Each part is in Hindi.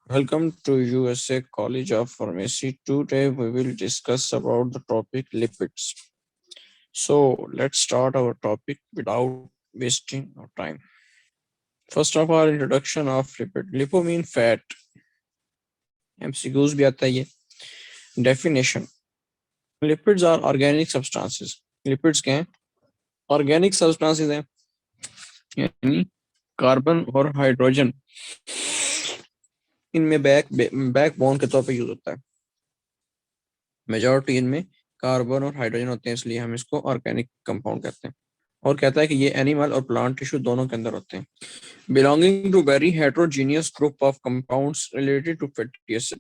Welcome to USA College of Pharmacy. Today we will discuss about the topic lipids. So let's start our topic without wasting our time. First of all, introduction of lipid. Lipo mean fat. MCQs भी आता है ये. Definition. Lipids are organic substances. Lipids क्या हैं? Organic substances हैं. यानी कार्बन और हाइड्रोजन इनमें बैकबोन के तौर पे यूज होता है. मेजॉरिटी इनमें कार्बन और हाइड्रोजन होते हैं, इसलिए हम इसको ऑर्गेनिक कंपाउंड कहते हैं. और कहता है कि ये एनिमल और प्लांट टिश्यू दोनों के अंदर होते हैं. Belonging to very heterogeneous group of compounds related to fatty acid.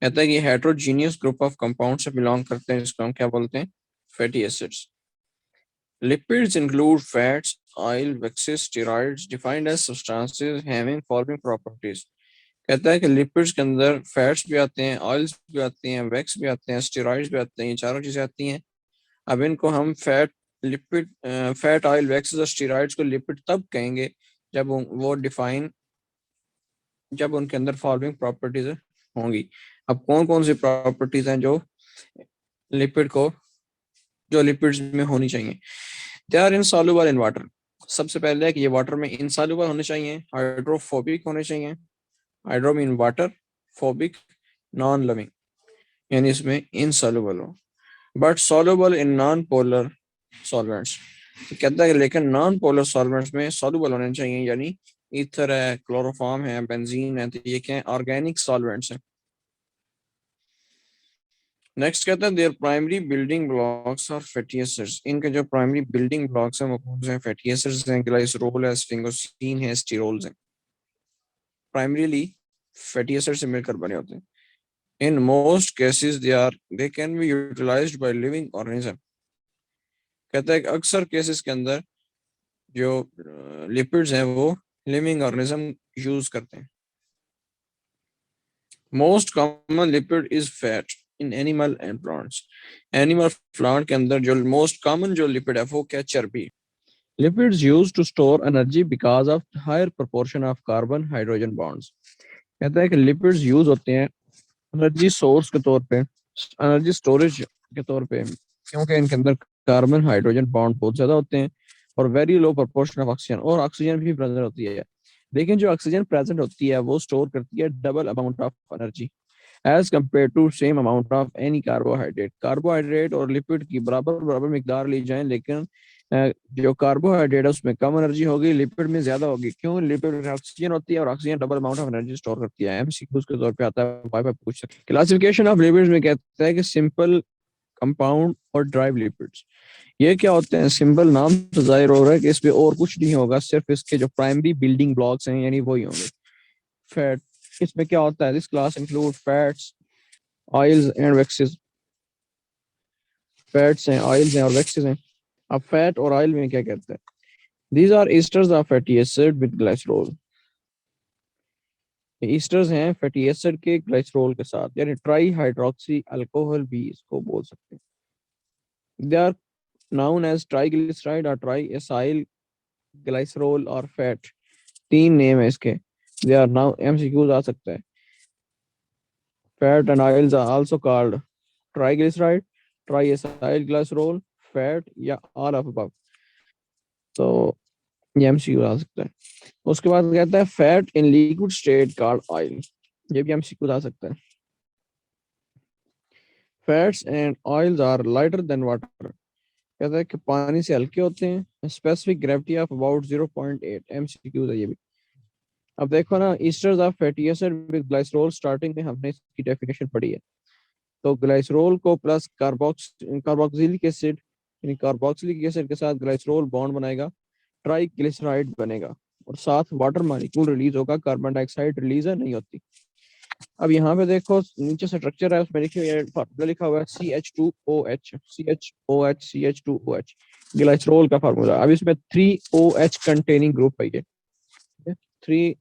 कहता है कि हेट्रोजीनियस ग्रुप ऑफ कंपाउंड से बिलोंग करते हैं, इसको हम क्या बोलते हैं? Fatty acids. Lipids include fats, oil, waxes, steroids, defined as substances having following properties. कहता है कि लिपिड्स के अंदर फैट्स भी आते हैं, ऑयल्स भी आते हैं, वैक्स भी आते हैं, स्टेरॉइड्स भी आते हैं. ये चारों चीजें आती हैं. अब इनको हम फैट ऑयल वैक्सेस और स्टेरॉइड्स को लिपिड तब कहेंगे जब वो डिफाइन जब उनके अंदर फॉलोइंग प्रॉपर्टीज होंगी. अब कौन कौन सी प्रॉपर्टीज हैं लिपिड को जो लिपिड्स में होनी चाहिए? They are insoluble in water. सबसे पहले है कि ये वाटर में इनसॉल्युबल होने चाहिए, हाइड्रोफोबिक होने चाहिए. Hydro mean water, phobic non loving, यानी इसमें इनसॉल्युबल हो. But soluble in non polar solvents. कहता है कि लेकिन नॉन पोलर सॉल्वेंट्स में सॉल्युबल होने चाहिए, यानी ईथर है, क्लोरोफॉर्म है, बेंजीन है. तो ये क्या है? ऑर्गेनिक सॉल्वेंट्स हैं. नेक्स्ट कहता है their primary building blocks are fatty acids. इनके जो प्राइमरी बिल्डिंग ब्लॉक्स हैं वो कौन से हैं? फैटी एसिड्स हैं, ग्लाइसरोल है, स्फिंगोसिन है, स्टीरोल्स हैं. प्राइमरीली फैटी एसिड से मिलकर बने होते हैं. In most cases, they can be utilized by living organism. कहता है कि अक्सर केसेस के अंदर जो लिपिड्स हैं वो लिविंग ऑर्गेनिज्म यूज करते हैं. Most common lipid is fat in animal and plants. Animal plant के अंदर जो मोस्ट कॉमन जो लिपिड है वो क्या? चर्बी. Lipids use to store energy because of higher proportion of carbon hydrogen bonds. कहता है कि लिपिड्स यूज होते हैं एनर्जी सोर्स के तौर पे, एनर्जी स्टोरेज के तौर पे, क्योंकि इनके अंदर कार्बन हाइड्रोजन बॉन्ड बहुत ज्यादा होते हैं और very low proportion of oxygen, और ऑक्सीजन भी प्रेजेंट होती है. लेकिन जो ऑक्सीजन प्रेजेंट होती है वो स्टोर करती है double amount of energy as compare to same amount of any carbohydrate. Carbohydrate और लिपिड की बराबर बराबर मिकदार ली जाए, लेकिन जो कार्बोहाइड्रेट है उसमें कम एनर्जी होगी, लिपिड में ज्यादा होगी. क्यों? लिपिड में ऑक्सीजन होती है और oxygen double amount of energy store करती है. एमसीक्यूज के तौर पे आता है, वाई पूछ सकते हैं. क्लासिफिकेशन ऑफ लिपिड्स में कहता है कि सिंपल, कंपाउंड और ड्राई लिपिड्स. ये क्या होते हैं? सिंपल नाम से जाहिर हो रहा है कि इसमें और कुछ नहीं होगा, सिर्फ इसके जो प्राइमरी बिल्डिंग ब्लॉक्स हैं यानी वही होंगे. फैट, इसमें क्या होता है? This class include fats, oils and waxes. Fats हैं, ऑयल्स हैं और वैक्सेस हैं. अब फैट और ऑयल में क्या कहते हैं? These are esters of fatty acid with glycerol. Esters हैं फैटी एसिड के ग्लाइसरोल के साथ, यानी ट्राई हाइड्रोक्सी अल्कोहल भी इसको बोल सकते हैं. They are known as triglyceride और ट्राई एसाइल ग्लाइसरोल और फैट. तीन नेम है इसके. दे आर नाउ एमसीक्यूज आ सकता है. Fat and oils are also called triglyceride, tri acyl glycerol, fat या ऑल ऑफ अबव. तो ये एमसीक्यू आ सकता है. उसके बाद कहता है fat in liquid state called oil. ये भी एमसीक्यू आ सकता है. Fats and oils are lighter than water. कहता है कि पानी से हल्के होते हैं. Specific gravity of about 0.8. MCQ है ये भी. अब देखो ना, esters of fatty acid with glycerol. Starting में हमने इसकी डेफिनेशन पढ़ी है. तो ग्लाइसरोल को प्लस कार्बोक्सिलिक एसिड, यानी कार्बोक्सिलिक एसिड के साथ ग्लाइसरोल बॉन्ड बनाएगा, ट्राइग्लिसराइड बनेगा और साथ वाटर मॉलिक्यूल रिलीज होगा. कार्बन डाइऑक्साइड रिलीज नहीं होती. अब यहाँ पे देखो नीचे स्ट्रक्चर है, उसमें देखिए ये फार्मूला लिखा हुआ है CH2OH. CH2OH ग्लाइसरोल का फार्मूला. अब इसमें 3OH कंटेनिंग ग्रुप है ये, 3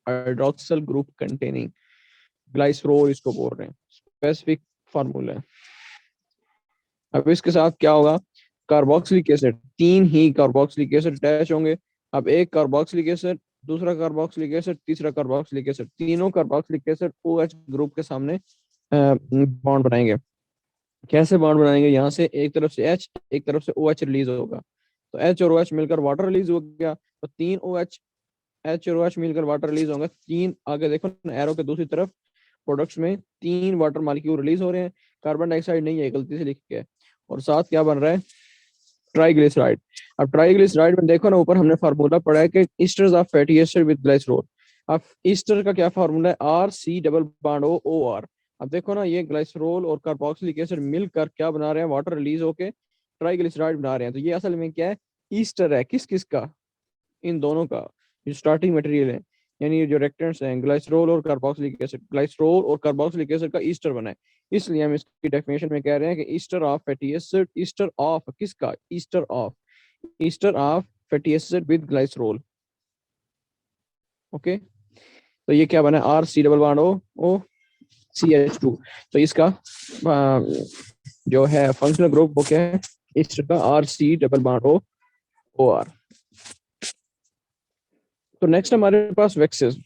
हाइड्रोक्सिल ग्रुप कंटेनिंग ग्लाइसरोल इसको बोल रहे हैं. स्पेसिफिक फार्मूला है. अब इसके साथ क्या होगा? कार्बोक्सिलिक एसिड, तीन ही कार्बोक्सिलिक एसिड अटैच होंगे. अब एक कार्बोक्सिलिक एसिड दूसरा कार्बोक्सिलिक एसिड, तीसरा कार्बोक्सिलिक एसिड, तीनों कार्बोक्सिलिक एसिड OH ग्रुप के सामने बॉन्ड बनाएंगे। कैसे बॉन्ड बनाएंगे? यहाँ से एक तरफ से H, एक तरफ से OH रिलीज होगा, तो H और OH मिलकर वाटर रिलीज हो गया, तो तीन OH, H और OH मिलकर वाटर रिलीज होंगे, तीन, आगे देखो एरो के दूसरी तरफ प्रोडक्ट्स में तीन वाटर मॉलिक्यूल रिलीज हो रहे हैं। कार्बन डाइऑक्साइड नहीं है, गलती से लिख के, और साथ क्या बन रहा है? ट्राइग्लिसराइड। अब ट्राइग्लिसराइड में देखो ना, ऊपर हमने फार्मूला पढ़ा है कि esters of fatty acid with glycerol. अब ईस्टर का क्या फार्मूला है? RC double bond O OR। अब देखो ना, ये ग्लाइसरोल और कार्बोक्सिलिक एसिड मिलकर क्या बना रहे हैं? वाटर रिलीज होके ट्राइग्लिसराइड बना रहे हैं। तो ये असल में क्या है? ईस्टर है। किस किस का? इन दोनों का, जो स्टार्टिंग मटेरियल है, यानी ये जो रिएक्टेंट्स हैं, ग्लाइसरोल और कार्बोक्सिलिक एसिड, ग्लाइसरोल और कार्बोक्सिलिक एसिड का ईस्टर बना है। इसलिए हम इसकी डेफिनेशन में कह रहे हैं कि ester of fatty acid, ester of किसका? Ester of fatty acid with glycerol. Okay, तो ये क्या बना? RC double bond O CH2। तो इसका जो है फंक्शनल ग्रुप वो क्या है? ईस्टर का RC double bond O OR। तो नेक्स्ट हमारे पास वेक्सेस।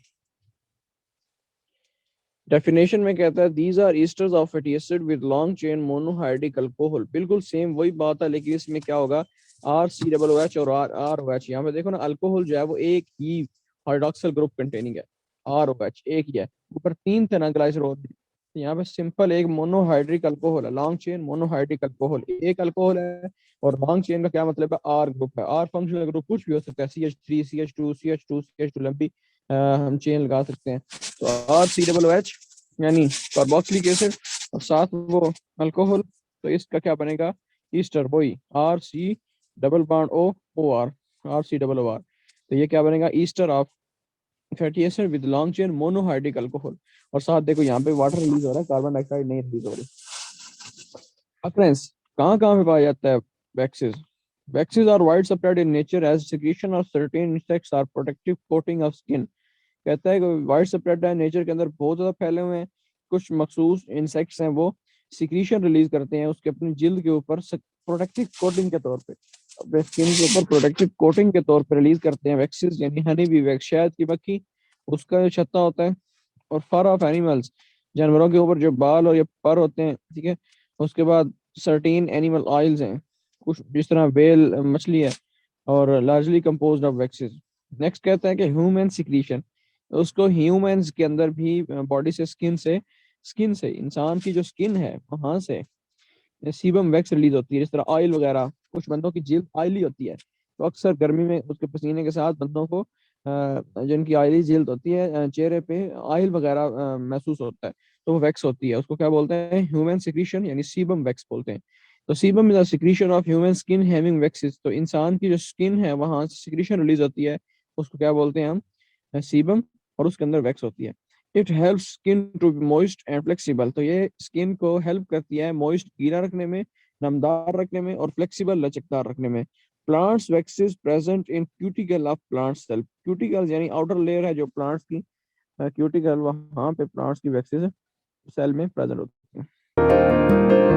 डेफिनेशन में कहता है these are esters of fatty acid with long chain monohydric alcohol. बिल्कुल सेम वही बात है, लेकिन इसमें क्या होगा? RC OH और ROH। यहाँ पे देखो ना, अल्कोहल जो है वो एक ही हाइड्रोक्सिल ग्रुप कंटेनिंग है, ROH एक ही है, ऊपर तीन थे ना ग्लाइसरोल। यहाँ पे सिंपल एक मोनोहाइड्रिक अल्कोहल है, लॉन्ग चेन मोनोहाइड्रिक अल्कोहल, एक अल्कोहल है। और लॉन्ग चेन का क्या मतलब है? R ग्रुप है। R फंक्शनल ग्रुप कुछ भी हो सकता है, CH3, CH2, CH2, CH2 लंबी हम चेन लगा सकते हैं। तो RC OH यानी कार्बोक्सिलिक एसिड, और साथ वो अल्कोहल, तो इसका क्या बनेगा? ईस्टर, वही RC double bond O OR, RC OR। तो ये क्या बनेगा? Easter of fatty acid with long chain monohydric alcohol. और साथ देखो यहाँ पे वाटर रिलीज हो रहा है, कार्बन डाइऑक्साइड नहीं रिलीज हो रही। अक्रेंस कहाँ कहाँ पे पाया जाता है? Waxes. Waxes are wide spread in nature as secretion of certain insects are protective coating of skin. कहता है कि वाइड स्प्रेड है नेचर के अंदर, बहुत ज्यादा फैले हुए हैं। कुछ मखसूस इंसेक्ट्स हैं, वो सिक्रीशन रिलीज करते हैं उसके अपनी जिल्द के ऊपर प्रोटेक्टिव कोटिंग के तौर पे, अपने स्किन के ऊपर प्रोटेक्टिव कोटिंग के तौर पे रिलीज करते हैं वैक्सीज, यानी हनी बी वैक्स, शहद की मक्खी, उसका जो छत्ता होता है। और फर ऑफ एनिमल्स, जानवरों के ऊपर जो बाल और ये पर होते हैं, ठीक है। उसके बाद सर्टीन एनिमल ऑयल्स हैं, कुछ जिस तरह वेल मछली है, और largely composed of waxes. Next कहता है कि ह्यूमन सिक्रीशन, उसको ह्यूमंस के अंदर भी बॉडी से, स्किन से इंसान की जो स्किन है वहां से सीबम वैक्स रिलीज होती है। जिस तरह ऑयल वगैरह, कुछ बंदों की जिल्द ऑयली होती है, तो अक्सर गर्मी में उसके पसीने के साथ बंदों को जिनकी ऑयली जिल्द होती है, चेहरे पे ऑयल वगैरह महसूस होता है, तो वो वैक्स होती है। उसको क्या बोलते हैं? ह्यूमन सिक्रीशन, यानी सीबम वैक्स बोलते हैं। तो sebum is a secretion of human skin having waxes. तो इंसान की जो स्किन है वहां से सिक्रीशन रिलीज होती है, उसको क्या बोलते हैं हम? सीबम। और उसके अंदर वैक्स होती है। It help skin to be moist and flexible. तो ये स्किन को हेल्प करती है मॉइस्ट, गीला रखने में, नमदार रखने में, और फ्लेक्सिबल, लचकदार रखने में। Plants waxes present in cuticle of plant cell. Cuticle यानी आउटर लेयर है जो प्लांट्स की, क्यूटिकल, वहां पे प्लांट्स की वैक्सेस सेल में प्रेजेंट होती है।